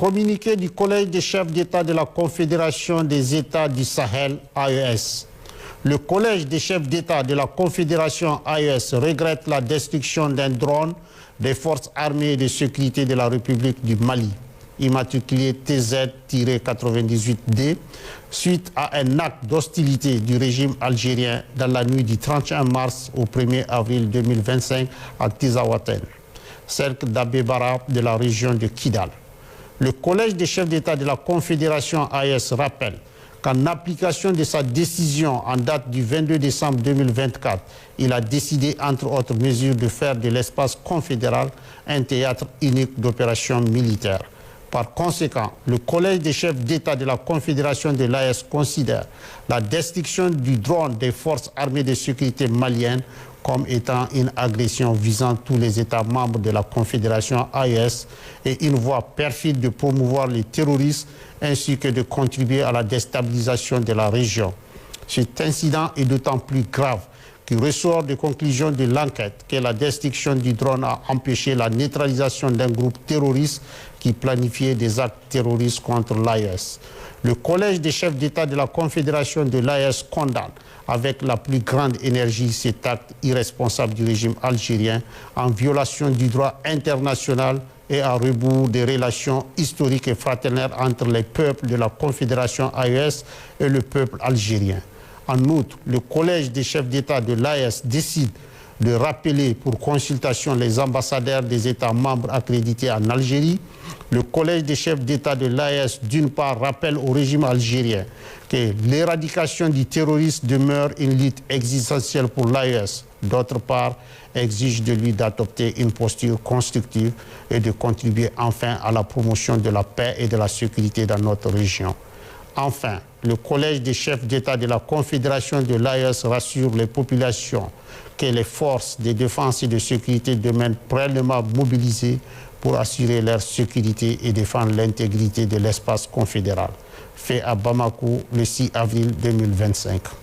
Communiqué du Collège des chefs d'État de la Confédération des États du Sahel, AES. Le Collège des chefs d'État de la Confédération AES regrette la destruction d'un drone des forces armées et de sécurité de la République du Mali, immatriculé TZ-98D, suite à un acte d'hostilité du régime algérien dans la nuit du 31 mars au 1er avril 2025 à Tizawaten, cercle d'Abebara de la région de Kidal. Le Collège des chefs d'État de la Confédération AES rappelle qu'en application de sa décision en date du 22 décembre 2024, il a décidé, entre autres mesures, de faire de l'espace confédéral un théâtre unique d'opérations militaires. Par conséquent, le Collège des chefs d'État de la Confédération de l'AES considère la destruction du drone des forces armées de sécurité maliennes comme étant une agression visant tous les États membres de la Confédération AES et une voie perfide de promouvoir les terroristes ainsi que de contribuer à la déstabilisation de la région. Cet incident est d'autant plus grave qu'il ressort des conclusions de l'enquête que la destruction du drone a empêché la neutralisation d'un groupe terroriste qui planifiait des actes terroristes contre l'AES. Le Collège des chefs d'État de la Confédération de l'AES condamne avec la plus grande énergie cet acte irresponsable du régime algérien en violation du droit international et à rebours des relations historiques et fraternelles entre les peuples de la Confédération AES et le peuple algérien. En outre, le Collège des chefs d'État de l'AES décide de rappeler pour consultation les ambassadeurs des États membres accrédités en Algérie. Le Collège des chefs d'État de l'AES, d'une part, rappelle au régime algérien que l'éradication du terrorisme demeure une lutte existentielle pour l'AES. D'autre part, exige de lui d'adopter une posture constructive et de contribuer enfin à la promotion de la paix et de la sécurité dans notre région. Enfin, le Collège des chefs d'État de la Confédération de l'AES rassure les populations que les forces de défense et de sécurité demeurent pleinement mobilisées pour assurer leur sécurité et défendre l'intégrité de l'espace confédéral. Fait à Bamako le 6 avril 2025.